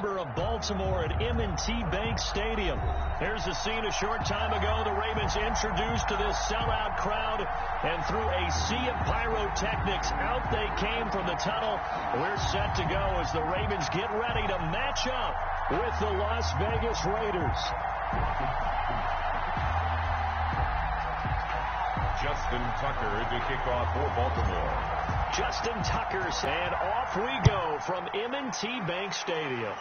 harbor of Baltimore at M&T Bank Stadium. Here's a scene a short time ago. The Ravens introduced to this sellout crowd, and through a sea of pyrotechnics, out they came from the tunnel. We're set to go as the Ravens get ready to match up with the Las Vegas Raiders. Justin Tucker to kick off for Baltimore. Justin Tucker, and off we go from M&T Bank Stadium.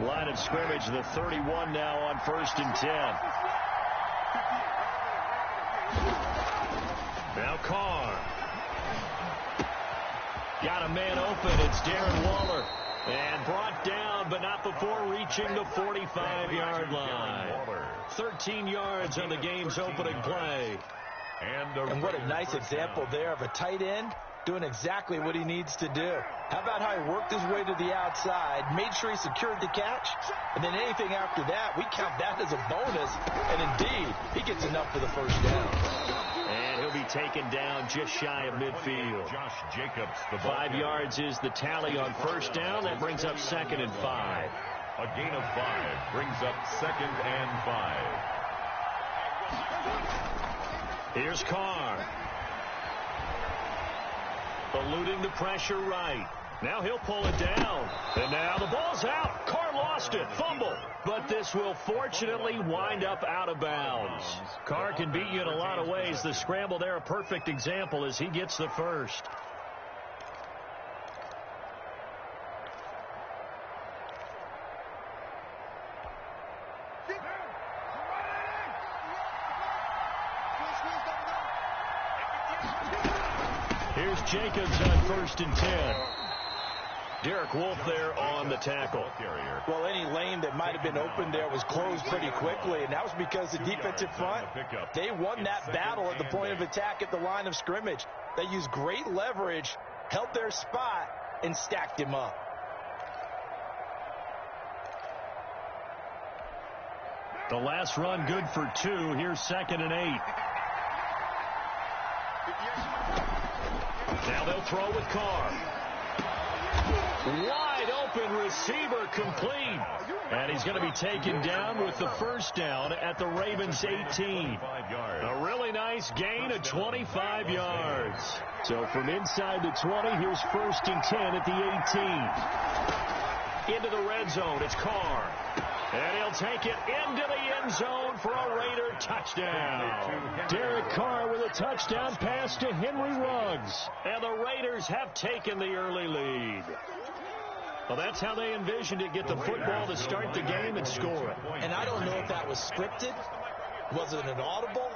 Line of scrimmage, the 31 now on 1st and 10. Now Carr. Got a man open. It's Darren Waller. And brought down, but not before reaching the 45-yard line. 13 yards on the game's opening play. And what a nice example there of a tight end doing exactly what he needs to do. How about how he worked his way to the outside, made sure he secured the catch, and then anything after that, we count that as a bonus. And indeed, he gets enough for the first down. And he'll be taken down just shy of midfield. Josh Jacobs, the 5 yards is the tally on 1st down. That brings up 2nd and 5. A gain of 5 brings up 2nd and 5. Here's Carr. Eluding the pressure right. Now he'll pull it down. And now the ball's out. Carr lost it. Fumble. But this will fortunately wind up out of bounds. Carr can beat you in a lot of ways. The scramble there, a perfect example as he gets the first. Here's Jacobs on 1st and 10. Derek Wolfe there on the tackle. Well, any lane that might have been open there was closed pretty quickly, and that was because the defensive front, they won that battle at the point of attack at the line of scrimmage. They used great leverage, held their spot, and stacked him up. The last run good for 2. Here's 2nd and 8. Now they'll throw with Carr. Wide open receiver complete. And he's going to be taken down with the first down at the Ravens 18. A really nice gain of 25 yards. So from inside the 20, here's 1st and 10 at the 18. Into the red zone, it's Carr. And he'll take it into the end zone for a Raider touchdown. Derek Carr with a touchdown pass to Henry Ruggs. And the Raiders have taken the early lead. Well, that's how they envisioned it, get the football to start the game and score it. And I don't know if that was scripted. Was it an audible?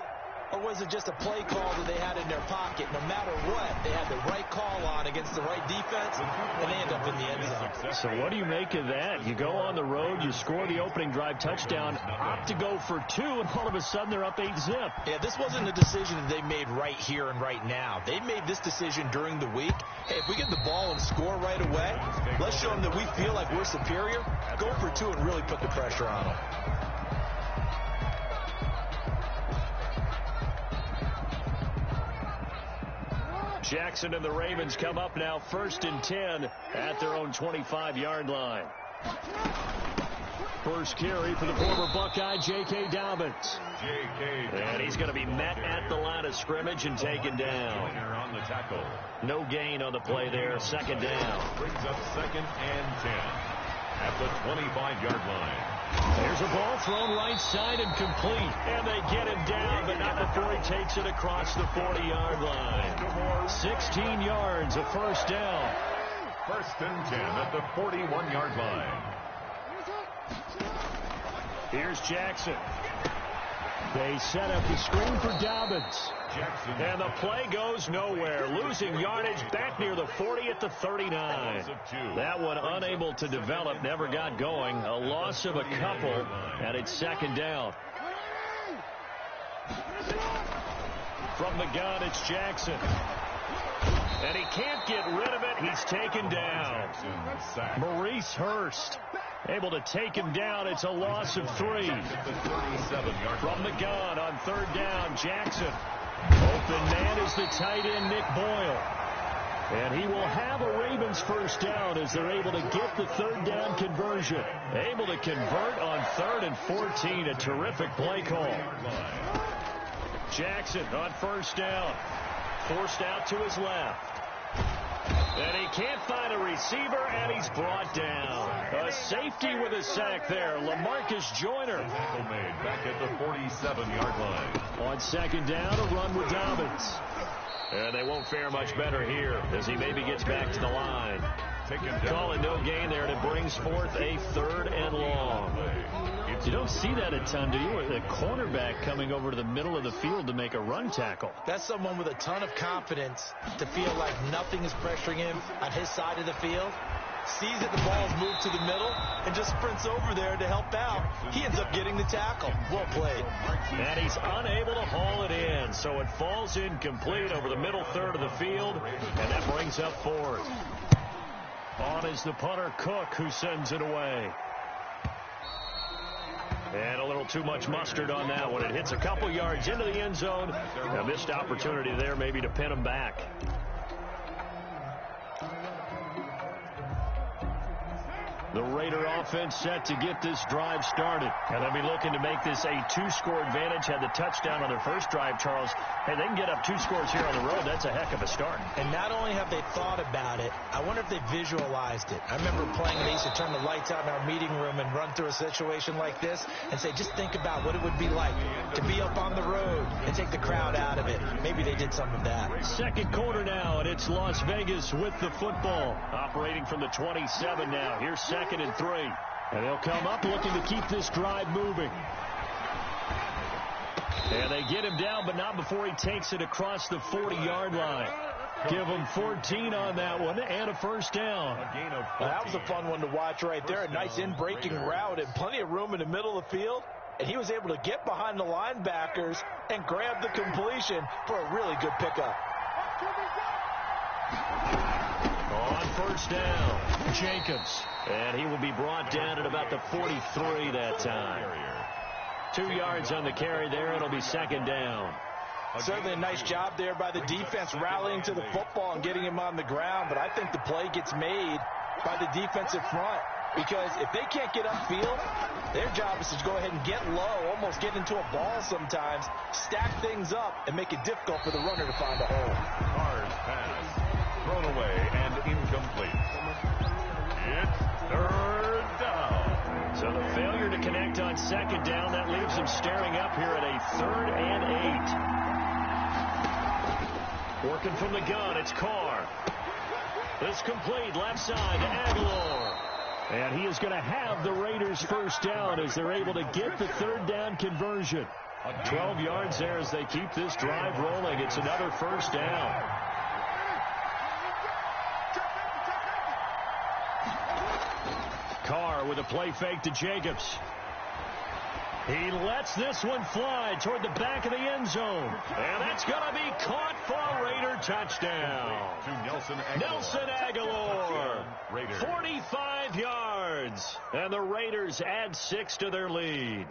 or was it just a play call that they had in their pocket? No matter what, they had the right call on against the right defense, and they end up in the end zone. So what do you make of that? You go on the road, you score the opening drive touchdown, opt to go for 2, and all of a sudden they're up 8-zip. Yeah, this wasn't a decision that they made right here and right now. They made this decision during the week. Hey, if we get the ball and score right away, let's show them that we feel like we're superior. Go for 2 and really put the pressure on them. Jackson and the Ravens come up now 1st and 10 at their own 25-yard line. First carry for the former Buckeye, J.K. Dobbins. And he's going to be met at the line of scrimmage and taken down. On the tackle. No gain on the play there. 2nd down. Brings up 2nd and 10 at the 25-yard line. There's a ball thrown right side and complete. And they get him down, but not before he takes it across the 40-yard line. 16 yards, a 1st down. 1st and 10 at the 41-yard line. Here's Jackson. They set up the screen for Dobbins. Jackson. And the play goes nowhere. Losing yardage back near the 40 at the 39. That one unable to develop, never got going. A loss of a couple, and it's 2nd down. From the gun, it's Jackson. And he can't get rid of it. He's taken down. Maurice Hurst able to take him down. It's a loss of 3. From the gun on 3rd down, Jackson. Open man is the tight end, Nick Boyle. And he will have a Ravens 1st down as they're able to get the 3rd down conversion. Able to convert on 3rd and 14. A terrific play call. Jackson on 1st down. Forced out to his left. And he can't find a receiver, and he's brought down. A safety with a sack there. LaMarcus Joyner. Tackle made back at the 47-yard line. On 2nd down, a run with Dobbins. And they won't fare much better here as he maybe gets back to the line. Calling no gain there, and it brings forth a 3rd and long. You don't see that a ton, do you? A cornerback coming over to the middle of the field to make a run tackle. That's someone with a ton of confidence to feel like nothing is pressuring him on his side of the field. Sees that the ball's moved to the middle and just sprints over there to help out. He ends up getting the tackle. Well played. And he's unable to haul it in, so it falls incomplete over the middle 3rd of the field, and that brings up 4th. On is the punter, Cook, who sends it away. And a little too much mustard on that one. It hits a couple yards into the end zone. A missed opportunity there maybe to pin him back. The Raider offense set to get this drive started. And they'll be looking to make this a 2-score advantage. Had the touchdown on their first drive, Charles. Hey, they can get up 2 scores here on the road. That's a heck of a start. And not only have they thought about it, I wonder if they visualized it. I remember playing, they used to turn the lights out in our meeting room and run through a situation like this and say, just think about what it would be like to be up on the road and take the crowd out of it. Maybe they did some of that. 2nd quarter now, and it's Las Vegas with the football. Operating from the 27 now. Here's 2nd and 3. And they'll come up looking to keep this drive moving. And they get him down, but not before he takes it across the 40-yard line. Give him 14 on that one and a 1st down. Well, that was a fun one to watch right there. A nice in-breaking route and plenty of room in the middle of the field. And he was able to get behind the linebackers and grab the completion for a really good pickup. On 1st down, Jacobs. And he will be brought down at about the 43 that time. 2 yards on the carry there. It'll be 2nd down. Certainly a nice job there by the defense rallying to the football and getting him on the ground. But I think the play gets made by the defensive front. Because if they can't get upfield, their job is to go ahead and get low, almost get into a ball sometimes, stack things up, and make it difficult for the runner to find a hole. Carr's pass thrown away and incomplete. It's 3rd down. So the failure to connect on 2nd down, that leaves him staring up here at a 3rd and 8. Working from the gun, it's Carr. It's complete, left side to Aguilar. And he is going to have the Raiders 1st down as they're able to get the 3rd down conversion. 12 yards there as they keep this drive rolling. It's another first down. Carr with a play fake to Jacobs. He lets this one fly toward the back of the end zone. And that's going to be caught for a Raider touchdown. To Nelson Aguilar. 45 yards. And the Raiders add 6 to their lead.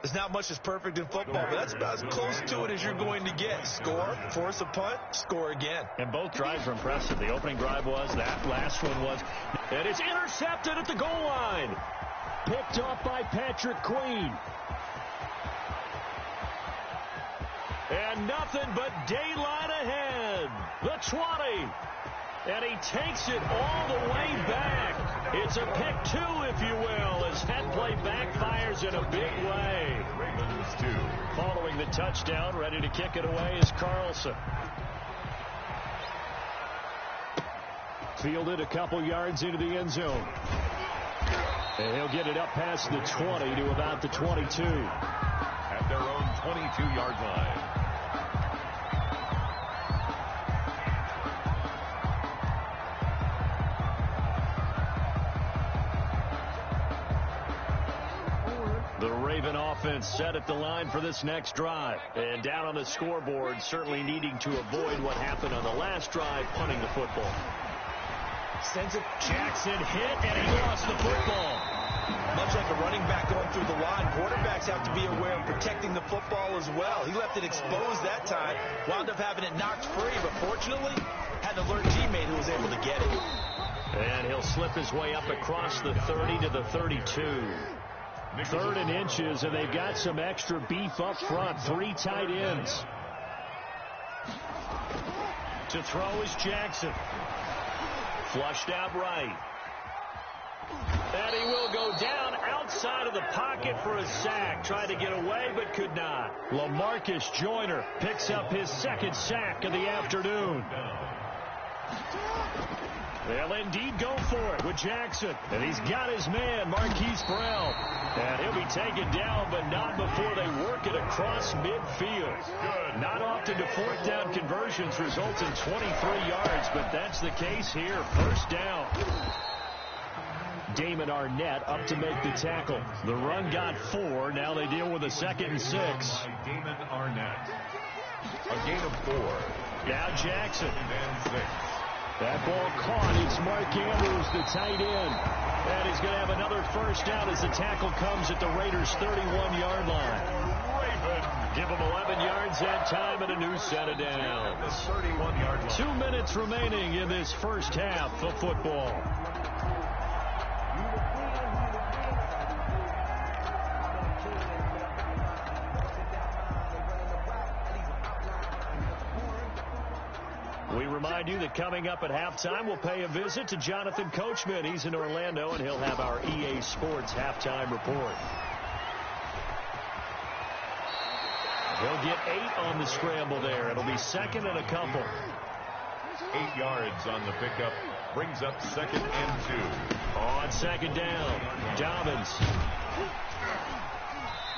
There's not much that's perfect in football, but that's about as close to it as you're going to get. Score, force a punt, score again. And both drives were impressive. The opening drive was, that last one was. And it's intercepted at the goal line. Picked off by Patrick Queen. And nothing but daylight ahead. The 20. And he takes it all the way back. It's a pick 2, if you will, as that play backfires in a big way. Ravens 2. Following the touchdown, ready to kick it away is Carlson. Fielded a couple yards into the end zone. And he'll get it up past the 20 to about the 22. At their own 22-yard line. The Raven offense set at the line for this next drive. And down on the scoreboard, certainly needing to avoid what happened on the last drive, punting the football. Sends it. Jackson hit, and he lost the football. Much like a running back going through the line, quarterbacks have to be aware of protecting the football as well. He left it exposed that time, wound up having it knocked free, but fortunately had an alert teammate who was able to get it. And he'll slip his way up across the 30 to the 32. 3rd and inches, and they've got some extra beef up front. 3 tight ends. To throw is Jackson. Flushed out right. And he will go down outside of the pocket for a sack. Tried to get away, but could not. LaMarcus Joyner picks up his 2nd sack of the afternoon. They'll indeed go for it with Jackson. And he's got his man, Marquise Brown. And he'll be taken down, but not before they work it across midfield. Good. Not often do 4th down conversions result in 23 yards, but that's the case here. First down. Damon Arnett up to make the tackle. The run got 4. Now they deal with a 2nd and 6. Damon Arnett. A gain of 4. Now Jackson. And 6. That ball caught. It's Mark Andrews, the tight end. And he's going to have another first down as the tackle comes at the Raiders' 31-yard line. Raven. Give them 11 yards that time and a new set of downs. 31-yard line. 2 minutes remaining in this first half of football. We remind you that coming up at halftime, we'll pay a visit to Jonathan Coachman. He's in Orlando, and he'll have our EA Sports halftime report. He'll get 8 on the scramble there. It'll be 2nd and a couple. 8 yards on the pickup. Brings up 2nd and 2. On 2nd down, Dobbins.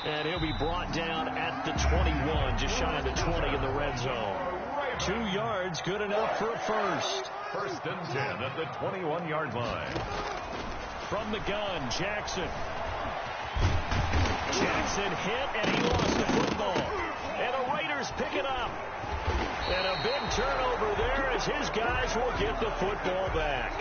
And he'll be brought down at the 21, just shy of the 20 in the red zone. 2 yards, good enough for a first. 1st and 10 at the 21-yard line. From the gun, Jackson. Jackson hit, and he lost the football. And the Raiders pick it up. And a big turnover there as his guys will get the football back.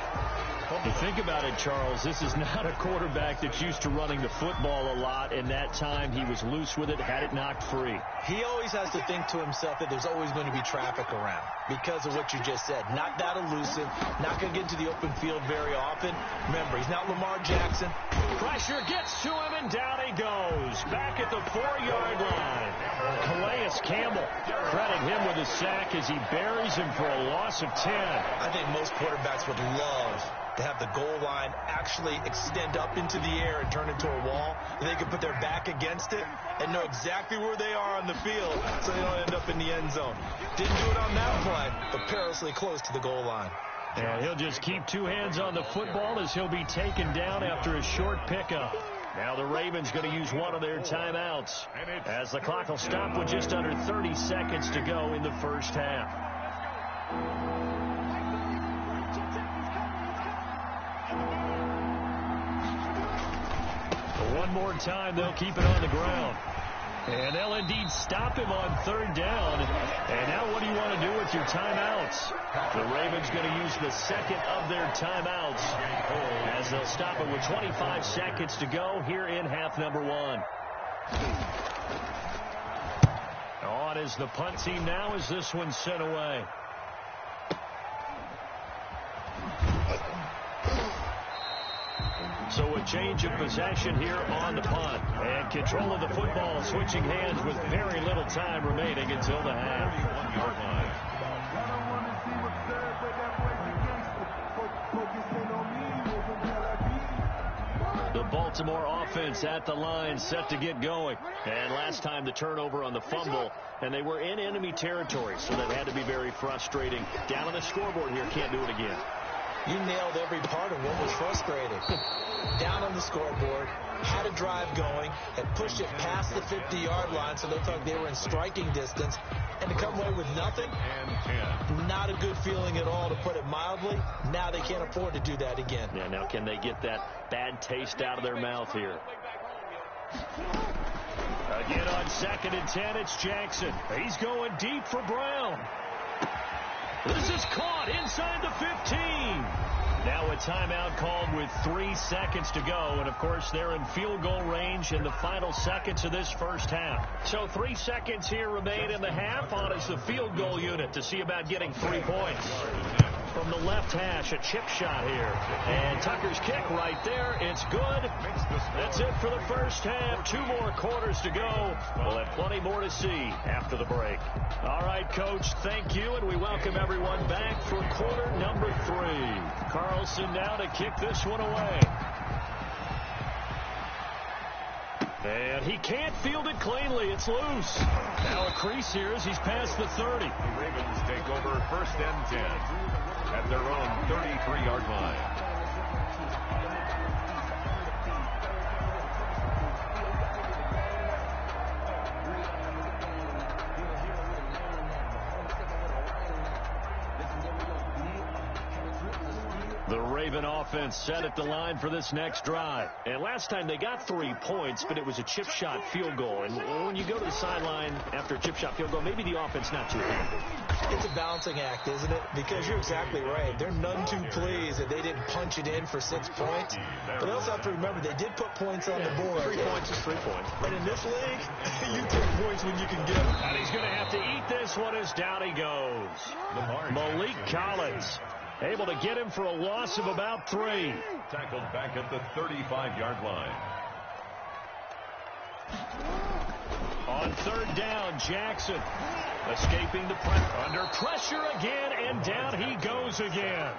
Well, to think about it, Charles, this is not a quarterback that's used to running the football a lot. In that time, he was loose with it, had it knocked free. He always has to think to himself that there's always going to be traffic around because of what you just said. Not that elusive, not going to get into the open field very often. Remember, he's not Lamar Jackson. Pressure gets to him, and down he goes. Back at the 4-yard line. Calais Campbell, credit him with a sack as he buries him for a loss of 10. I think most quarterbacks would love to have the goal line actually extend up into the air and turn into a wall. They can put their back against it and know exactly where they are on the field so they don't end up in the end zone. Didn't do it on that play, but perilously close to the goal line. And he'll just keep 2 hands on the football as he'll be taken down after a short pickup. Now the Ravens going to use one of their timeouts as the clock will stop with just under 30 seconds to go in the first half. One more time, they'll keep it on the ground. And they'll indeed stop him on third down. And now what do you want to do with your timeouts? The Ravens going to use the second of their timeouts as they'll stop it with 25 seconds to go here in half number one. On is the punt team now as this one's sent away. So a change of possession here on the punt. And control of the football switching hands with very little time remaining until the half. 31-yard line. The Baltimore offense at the line set to get going. And last time the turnover on the fumble, and they were in enemy territory, so that had to be very frustrating. Down on the scoreboard here, can't do it again. You nailed every part of what was frustrating. Down on the scoreboard, had a drive going, had pushed it past the 50-yard line so it looked like they were in striking distance, and to come away with nothing, not a good feeling at all, to put it mildly. Now they can't afford to do that again. Yeah, now can they get that bad taste out of their mouth here? Again on 2nd and 10, it's Jackson. He's going deep for Brown. This is caught inside the 15. Now a timeout called with 3 seconds to go. And, of course, they're in field goal range in the final seconds of this first half. So 3 seconds here remain in the half. On is the field goal unit to see about getting 3 points. From the left hash, a chip shot here. And Tucker's kick right there. It's good. That's it for the first half. 2 more quarters to go. We'll have plenty more to see after the break. All right, Coach, thank you, and we welcome everyone back for quarter number 3. Carlson now to kick this one away. And he can't field it cleanly. It's loose. Now a crease here as he's past the 30. The Ravens take over 1st and 10 at their own 33-yard line. The Raven offense set at the line for this next drive. And last time they got 3 points, but it was a chip shot field goal. And when you go to the sideline after a chip shot field goal, maybe the offense not too happy. It's a balancing act, isn't it? Because you're exactly right. They're none too pleased that they didn't punch it in for 6 points. But they also have to remember they did put points on the board. 3 points is 3 points. And in this league, you take points when you can get them. And he's going to have to eat this one as down he goes. Malik Collins able to get him for a loss of about 3. Tackled back at the 35-yard line. On 3rd down, Jackson escaping the pressure. Under pressure again, and down he goes again.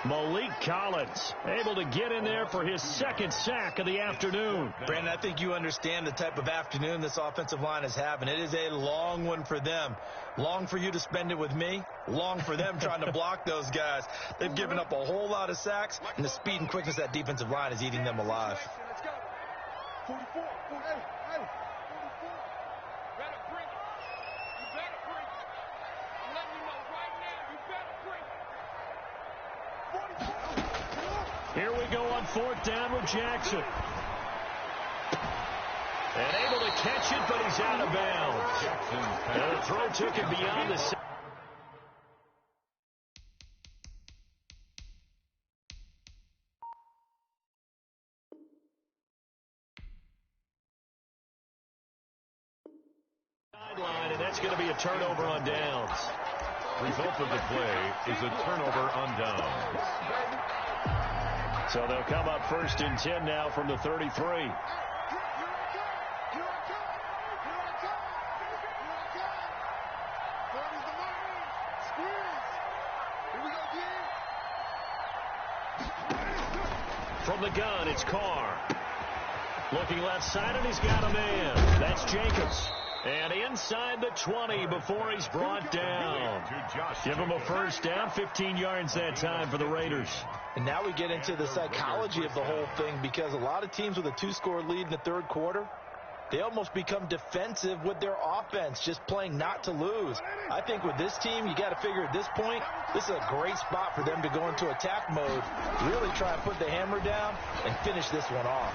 Malik Collins able to get in there for his 2nd sack of the afternoon. Brandon, I think you understand the type of afternoon this offensive line is having. It is a long one for them. Long for you to spend it with me. Long for them trying to block those guys. They've given up a whole lot of sacks, and the speed and quickness of that defensive line is eating them alive. Let's go. 44. Hey. 44. Better bring it. You better bring it. I'm letting you know right now, you better bring it. Here we go on 4th down with Jackson. And able to catch it, but he's out of bounds. And the throw took him beyond the sideline and that's going to be a turnover on downs. Result of the play is a turnover on downs. So they'll come up 1st and 10 now from the 33. From the gun, it's Carr. Looking left side, and he's got a man. That's Jacobs. And inside the 20 before he's brought down. Give him a first down, 15 yards that time for the Raiders. And now we get into the psychology of the whole thing, because a lot of teams with a 2-score lead in the third quarter, they almost become defensive with their offense, just playing not to lose. I think with this team, you got to figure at this point, this is a great spot for them to go into attack mode, really try and put the hammer down and finish this one off.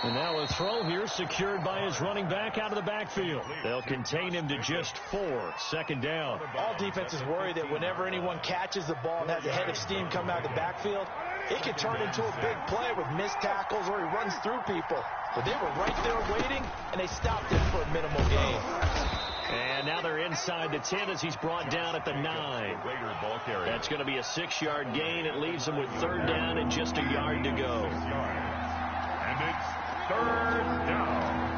And now a throw here secured by his running back out of the backfield. They'll contain him to just 4. Second down. All defenses worry that whenever anyone catches the ball and has a head of steam come out of the backfield, it can turn into a big play with missed tackles or he runs through people. But they were right there waiting, and they stopped him for a minimal gain. And now they're inside the 10 as he's brought down at the 9. That's going to be a 6-yard gain. It leaves him with third down and just a yard to go. And it's third down.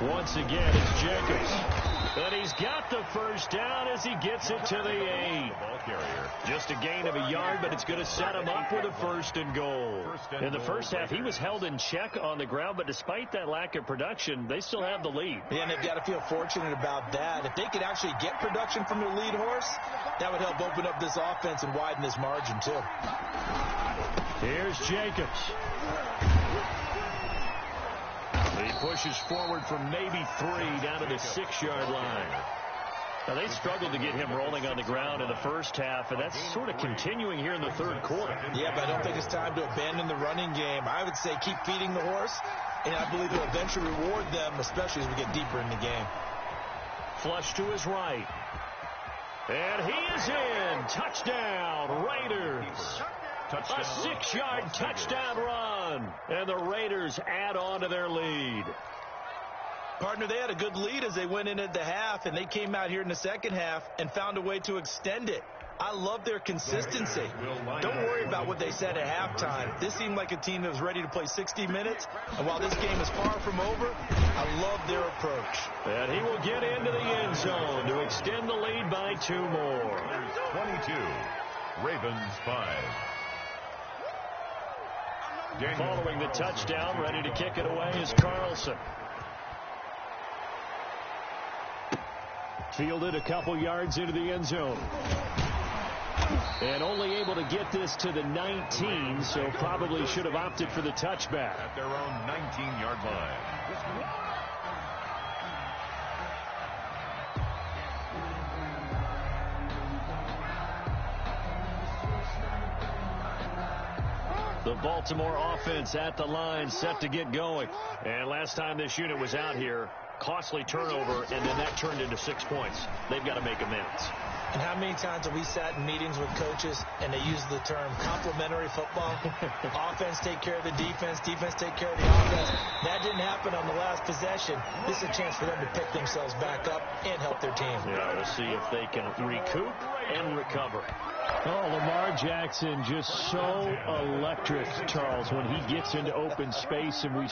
Once again, it's Jacobs. But he's got the first down as he gets it to the 8. Just a gain of a yard, but it's going to set him up with a first and goal. In the first half, he was held in check on the ground, but despite that lack of production, they still have the lead. Yeah, and they've got to feel fortunate about that. If they could actually get production from their lead horse, that would help open up this offense and widen this margin, too. Here's Jacobs. He pushes forward from maybe 3 down to the 6-yard line. Now, they struggled to get him rolling on the ground in the first half, and that's sort of continuing here in the third quarter. Yeah, but I don't think it's time to abandon the running game. I would say keep feeding the horse, and I believe it'll eventually reward them, especially as we get deeper in the game. Flush to his right. And he is in. Touchdown, Raiders. A 6-yard touchdown run. And the Raiders add on to their lead. Partner, they had a good lead as they went into the half, and they came out here in the second half and found a way to extend it. I love their consistency. Don't worry about what they said at halftime. This seemed like a team that was ready to play 60 minutes, and while this game is far from over, I love their approach. And he will get into the end zone to extend the lead by 2 more. 22, Ravens 5. Following the touchdown, ready to kick it away is Carlson. Fielded a couple yards into the end zone. And only able to get this to the 19, so probably should have opted for the touchback. At their own 19-yard line. The Baltimore offense at the line, set to get going. And last time this unit was out here, costly turnover, and then that turned into 6 points. They've got to make amends. And how many times have we sat in meetings with coaches and they use the term complementary football? Offense take care of the defense, defense take care of the offense. That didn't happen on the last possession. This is a chance for them to pick themselves back up and help their team. Yeah, we'll see if they can recoup and recover. Oh, Lamar Jackson just so electric, Charles, when he gets into open space, and we